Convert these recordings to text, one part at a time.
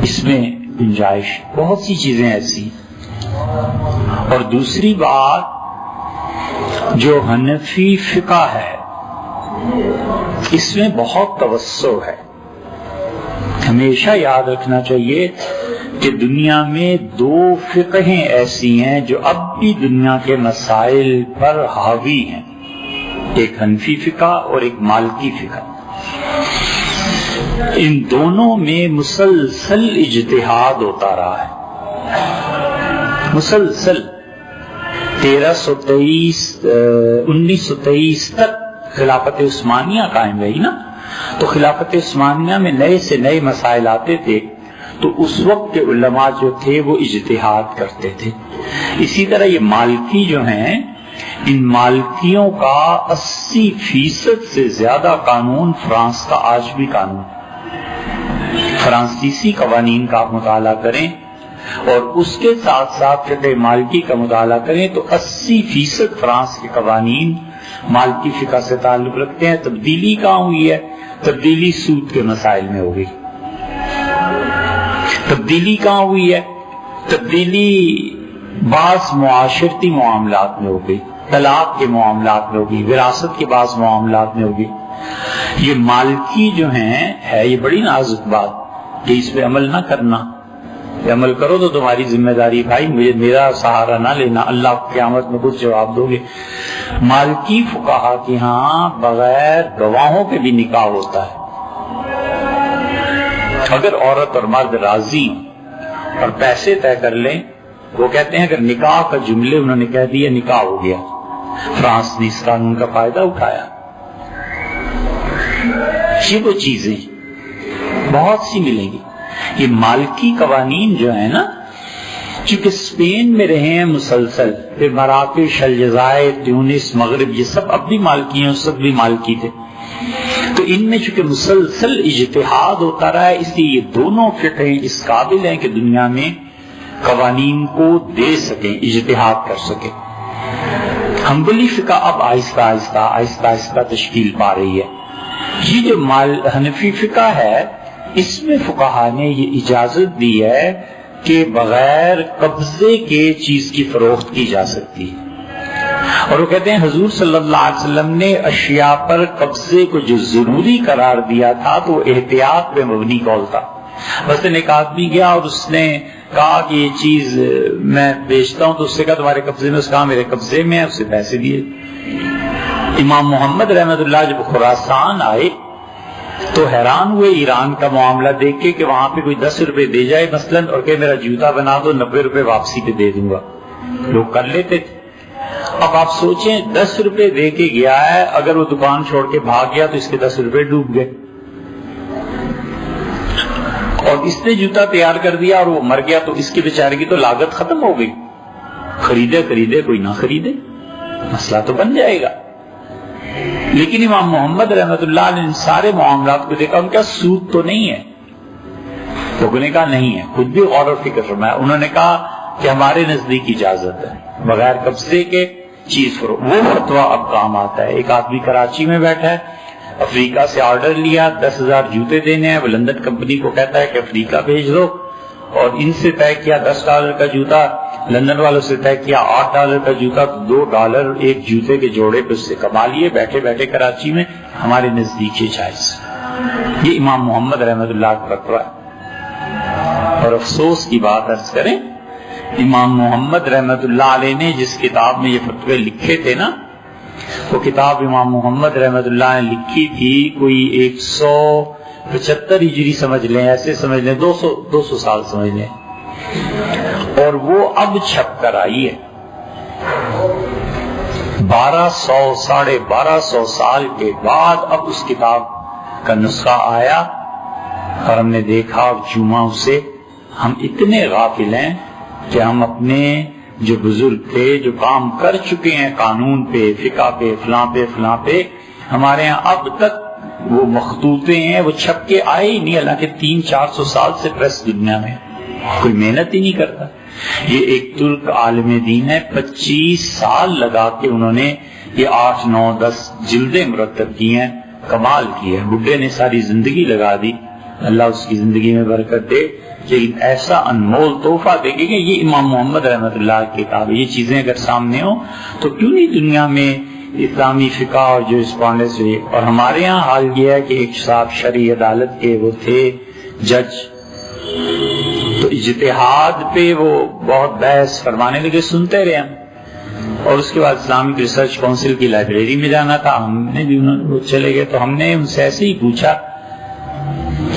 اس میں گنجائش، بہت سی چیزیں ایسی. اور دوسری بات، جو حنفی فقہ ہے اس میں بہت توسع ہے. ہمیشہ یاد رکھنا چاہیے کہ دنیا میں دو فقہیں ایسی ہیں جو اب بھی دنیا کے مسائل پر حاوی ہیں، ایک حنفی فقہ اور ایک مالکی فقہ. ان دونوں میں مسلسل اجتہاد ہوتا رہا ہے، مسلسل. 1923 تک خلافت عثمانیہ قائم رہی نا، تو خلافت عثمانیہ میں نئے سے نئے مسائل آتے تھے، تو اس وقت کے علماء جو تھے وہ اجتہاد کرتے تھے. اسی طرح یہ مالکی جو ہیں، ان مالکیوں کا 80% سے زیادہ قانون فرانس کا آج بھی قانون. فرانسیسی قوانین کا آپ مطالعہ کریں اور اس کے ساتھ ساتھ فقہ مالکی کا مطالعہ کریں تو 80% فرانس کے قوانین مالکی فقہ سے تعلق رکھتے ہیں. تبدیلی کہاں ہوئی ہے؟ تبدیلی سود کے مسائل میں ہو گئی. تبدیلی کہاں ہوئی ہے؟ تبدیلی بعض معاشرتی معاملات میں ہو گئی، طلاق کے معاملات میں ہوگی، وراثت کے بعض معاملات میں ہوگی. یہ مالکی جو ہیں ہے یہ بڑی نازک بات کہ اس پہ عمل نہ کرنا. یہ عمل کرو تو تمہاری ذمہ داری بھائی، مجھے میرا سہارا نہ لینا، اللہ قیامت میں کچھ جواب دو گے. مالکی فقہا کے ہاں بغیر گواہوں کے بھی نکاح ہوتا ہے. اگر عورت اور مرد راضی اور پیسے طے کر لیں، وہ کہتے ہیں اگر نکاح کا جملے انہوں نے کہہ دیا نکاح ہو گیا. فرانس نے اس قانون کا فائدہ اٹھایا. یہ وہ چیزیں بہت سی ملیں گی. یہ مالکی قوانین جو ہیں نا، چونکہ اسپین میں رہے ہیں مسلسل، پھر مراکش، الجزائر، تیونس، مغرب، یہ سب اب بھی مالکی ہیں، سب بھی مالکی تھے. تو ان میں چونکہ مسلسل اجتہاد ہوتا رہا ہے، اس لیے یہ دونوں فقہیں اس قابل ہیں کہ دنیا میں قوانین کو دے سکیں، اجتہاد کر سکیں. حنبلی فقہ اب آہستہ آہستہ تشکیل پا رہی ہے. یہ جو حنفی فقہ ہے، اس میں فقہا نے یہ اجازت دی ہے کہ بغیر قبضے کے چیز کی فروخت کی جا سکتی ہے. اور وہ کہتے ہیں حضور صلی اللہ علیہ وسلم نے اشیاء پر قبضے کو جو ضروری قرار دیا تھا تو وہ احتیاط پہ مبنی قول تھا. مثلاً ایک آدمی گیا اور اس نے کہا کہ یہ چیز میں بیچتا ہوں، تو اس سے کہا تمہارے قبضے میں؟ اس کہا میرے قبضے میں ہے. اسے پیسے دیے. امام محمد رحمت اللہ جب خراسان آئے تو حیران ہوئے ایران کا معاملہ دیکھ کے کہ وہاں پہ کوئی 10 روپے دے جائے مثلاً اور کہ میرا جوتا بنا دو، 90 روپے واپسی پہ دے دوں گا. لوگ کر لیتے تھے. اب آپ سوچیں 10 روپے دے کے گیا ہے، اگر وہ دکان چھوڑ کے بھاگ گیا تو اس کے 10 روپے ڈوب گئے. اور اس نے جوتا تیار کر دیا اور وہ مر گیا تو اس کی بیچارے کی تو لاگت ختم ہو گئی. خریدے کوئی نہ خریدے، مسئلہ تو بن جائے گا. لیکن امام محمد رحمت اللہ نے ان سارے معاملات کو دیکھا، ان کا سود تو نہیں ہے. لوگوں نے کہا نہیں ہے، خود بھی غور و فکر فرمایا. انہوں نے کہا کہ ہمارے نزدیک اجازت ہے بغیر قبضے کے چیز فروخت. وہ فتویٰ اب کام آتا ہے. ایک آدمی کراچی میں بیٹھا ہے، افریقہ سے آرڈر لیا، 10,000 جوتے دینے ہیں. وہ لندن کمپنی کو کہتا ہے کہ افریقہ بھیج دو، اور ان سے طے کیا $10 کا جوتا، لندن والوں سے طے کیا $8 کا جوتا. $2 ایک جوتے کے جوڑے پہ اس سے کما لیے بیٹھے بیٹھے کراچی میں. ہمارے نزدیک یہ جائز. یہ امام محمد رحمت اللہ کا فتویٰ ہے. اور افسوس کی بات عرض کریں، امام محمد رحمت اللہ علیہ نے جس کتاب میں یہ فتوے لکھے تھے نا، وہ کتاب امام محمد رحمت اللہ نے لکھی تھی کوئی 175 ہجری سمجھ لیں، ایسے سمجھ لیں 200 سال سمجھ لیں. اور وہ اب چھپ کر آئی ہے. 1200 سال کے بعد اب اس کتاب کا نسخہ آیا اور ہم نے دیکھا اور چوما اسے. ہم اتنے غافل ہیں کہ ہم اپنے جو بزرگ تھے جو کام کر چکے ہیں قانون پہ، فقہ پہ، فلاں پہ، ہمارے ہاں اب تک وہ مخطوطے ہیں، وہ چھپ کے آئے ہی نہیں. حالانکہ 300-400 سال سے پریس دنیا میں کوئی محنت ہی نہیں کرتا. یہ ایک ترک عالم دین ہے، 25 سال لگا کے انہوں نے یہ 8, 9, 10 جلدیں مرتب کی ہیں. کمال کی ہے. بڈھے نے ساری زندگی لگا دی اللہ اس کی زندگی میں برکت دے، لیکن ایسا انمول تحفہ دے گی کہ یہ امام محمد رحمۃ اللہ کی کتاب ہے۔ یہ چیزیں اگر سامنے ہو تو کیوں نہیں دنیا میں اسلامی فقہ اور جورسپروڈنس ہوئی۔ اور ہمارے ہاں حال یہ ہے کہ ایک صاحب شرعی عدالت کے وہ تھے جج، تو اجتہاد پہ وہ بہت بحث فرمانے لگے، سنتے رہے ہم، اور اس کے بعد اسلامک ریسرچ کونسل کی لائبریری میں جانا تھا، ہم نے بھی وہ چلے گئے، تو ہم نے ان سے ایسے ہی پوچھا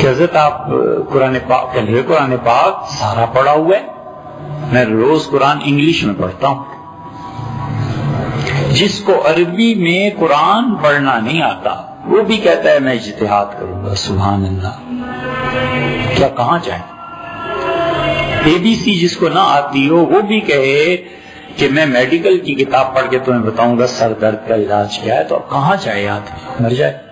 کہ حضرت آپ قرآن پاک قرآن پاک سارا پڑھا ہوا ہے؟ میں روز قرآن انگلش میں پڑھتا ہوں۔ جس کو عربی میں قرآن پڑھنا نہیں آتا وہ بھی کہتا ہے میں اجتہاد کروں گا۔ سبحان اللہ، کیا کہاں جائیں؟ اے بی سی جس کو نہ آتی ہو وہ بھی کہے کہ میں میڈیکل کی کتاب پڑھ کے تمہیں بتاؤں گا سر درد کا علاج کیا ہے، تو اب کہاں جائے آدمی، مر جائے۔